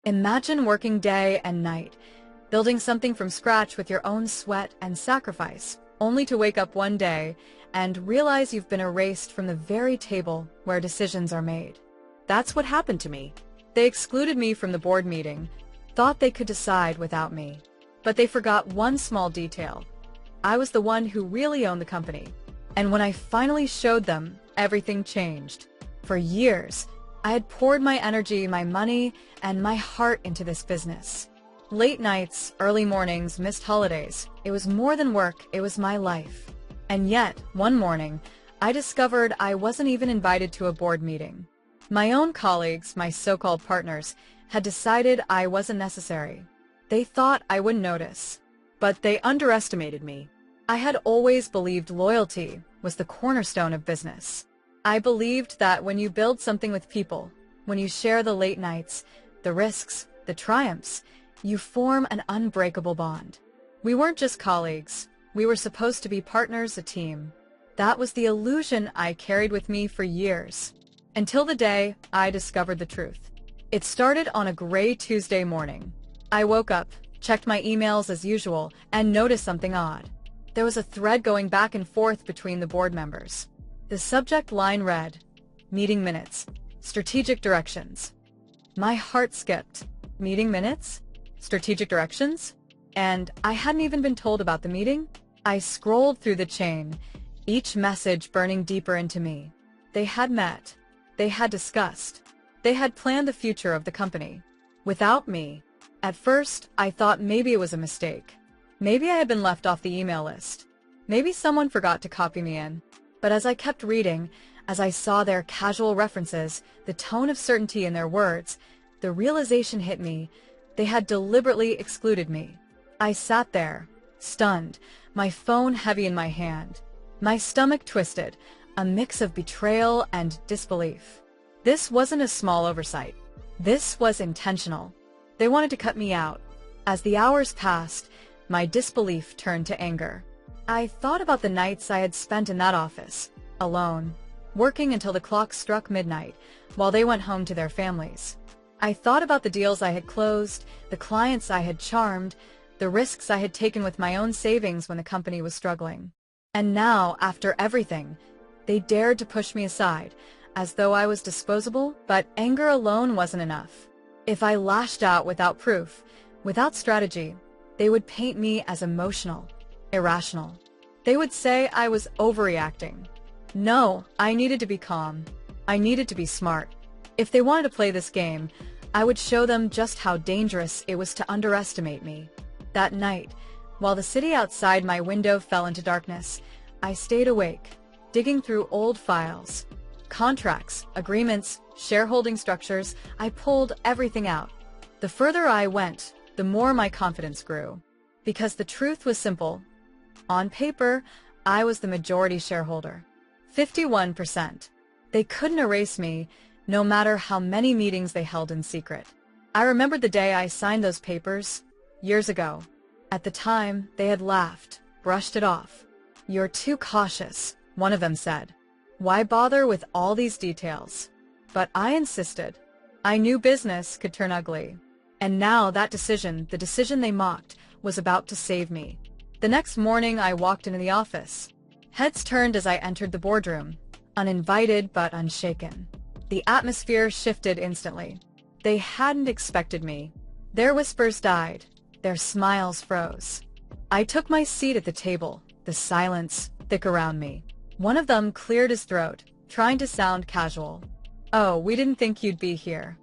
Imagine working day and night, building something from scratch with your own sweat and sacrifice, only to wake up one day and realize you've been erased from the very table where decisions are made. That's what happened to me. They excluded me from the board meeting, thought they could decide without me. But they forgot one small detail. I was the one who really owned the company. And when I finally showed them, everything changed. For years, I had poured my energy, my money, and my heart into this business. Late nights, early mornings, missed holidays. It was more than work, it was my life. And yet, one morning, I discovered I wasn't even invited to a board meeting. My own colleagues, my so-called partners, had decided I wasn't necessary. They thought I wouldn't notice. But they underestimated me. I had always believed loyalty was the cornerstone of business. I believed that when you build something with people, when you share the late nights, the risks, the triumphs, you form an unbreakable bond. We weren't just colleagues. We were supposed to be partners, a team. That was the illusion I carried with me for years, until the day I discovered the truth. It started on a gray Tuesday morning. I woke up, checked my emails as usual, and noticed something odd. There was a thread going back and forth between the board members. The subject line read, "Meeting minutes, strategic directions." My heart skipped. Meeting minutes? Strategic directions? And I hadn't even been told about the meeting? I scrolled through the chain, each message burning deeper into me. They had met. They had discussed. They had planned the future of the company. Without me. At first, I thought maybe it was a mistake. Maybe I had been left off the email list. Maybe someone forgot to copy me in. But as I kept reading, as I saw their casual references, the tone of certainty in their words, the realization hit me. They had deliberately excluded me. I sat there, stunned, my phone heavy in my hand. My stomach twisted, a mix of betrayal and disbelief. This wasn't a small oversight. This was intentional. They wanted to cut me out. As the hours passed, my disbelief turned to anger. I thought about the nights I had spent in that office, alone, working until the clock struck midnight, while they went home to their families. I thought about the deals I had closed, the clients I had charmed, the risks I had taken with my own savings when the company was struggling. And now, after everything, they dared to push me aside, as though I was disposable, but anger alone wasn't enough. If I lashed out without proof, without strategy, they would paint me as emotional, irrational. They would say I was overreacting. No, I needed to be calm. I needed to be smart. If they wanted to play this game, I would show them just how dangerous it was to underestimate me. That night, while the city outside my window fell into darkness, I stayed awake, digging through old files. Contracts, agreements, shareholding structures, I pulled everything out. The further I went, the more my confidence grew. Because the truth was simple. On paper, I was the majority shareholder. 51%. They couldn't erase me, no matter how many meetings they held in secret. I remembered the day I signed those papers, years ago. At the time, they had laughed, brushed it off. "You're too cautious," one of them said. "Why bother with all these details?" But I insisted. I knew business could turn ugly. And now that decision, the decision they mocked, was about to save me. The next morning I walked into the office. Heads turned as I entered the boardroom, uninvited but unshaken. The atmosphere shifted instantly. They hadn't expected me. Their whispers died. Their smiles froze. I took my seat at the table, the silence thick around me. One of them cleared his throat, trying to sound casual. "Oh, we didn't think you'd be here."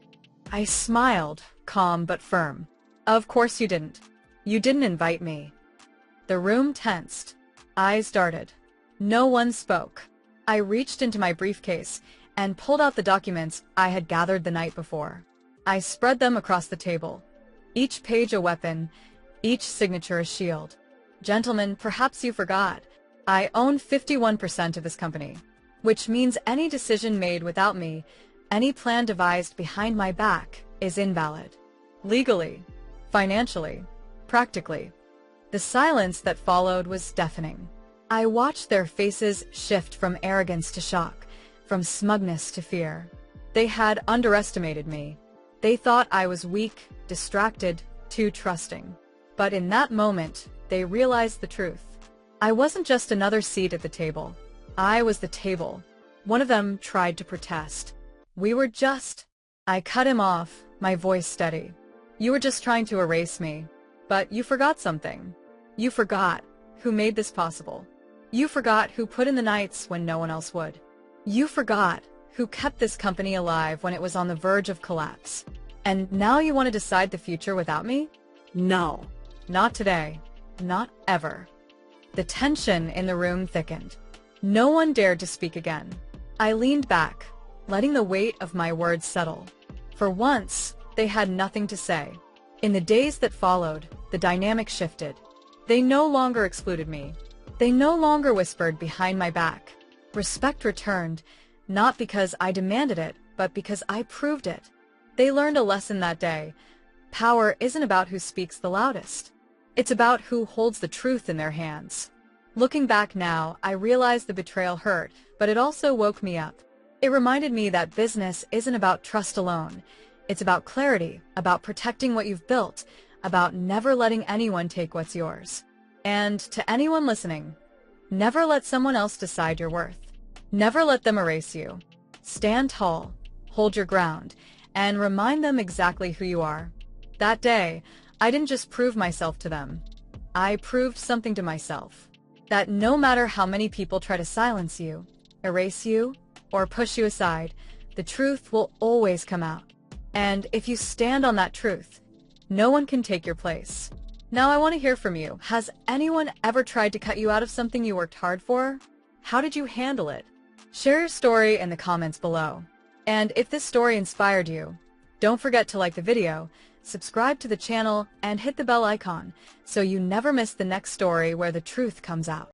I smiled, calm but firm. "Of course you didn't. You didn't invite me." The room tensed. Eyes darted. No one spoke. I reached into my briefcase and pulled out the documents I had gathered the night before. I spread them across the table. Each page a weapon, each signature a shield. "Gentlemen, perhaps you forgot. I own 51% of this company, which means any decision made without me, any plan devised behind my back, is invalid. Legally, financially, practically." The silence that followed was deafening. I watched their faces shift from arrogance to shock, from smugness to fear. They had underestimated me. They thought I was weak, distracted, too trusting. But in that moment, they realized the truth. I wasn't just another seat at the table. I was the table. One of them tried to protest. We were just... I cut him off, my voice steady. You were just trying to erase me. But you forgot something. You forgot who made this possible. You forgot who put in the nights when no one else would. You forgot who kept this company alive when it was on the verge of collapse. And now you want to decide the future without me? No. Not today. Not ever. The tension in the room thickened. No one dared to speak again. I leaned back, letting the weight of my words settle. For once, they had nothing to say. In the days that followed, the dynamic shifted. They no longer excluded me. They no longer whispered behind my back. Respect returned, not because I demanded it, but because I proved it. They learned a lesson that day. Power isn't about who speaks the loudest. It's about who holds the truth in their hands. Looking back now, I realize the betrayal hurt, but it also woke me up. It reminded me that business isn't about trust alone. It's about clarity, about protecting what you've built, about never letting anyone take what's yours. And to anyone listening, never let someone else decide your worth. Never let them erase you. Stand tall, hold your ground, and remind them exactly who you are. That day, I didn't just prove myself to them. I proved something to myself. That no matter how many people try to silence you, erase you, or push you aside, the truth will always come out. And if you stand on that truth, no one can take your place. Now I want to hear from you. Has anyone ever tried to cut you out of something you worked hard for? How did you handle it? Share your story in the comments below. And if this story inspired you, don't forget to like the video, subscribe to the channel, and hit the bell icon so you never miss the next story where the truth comes out.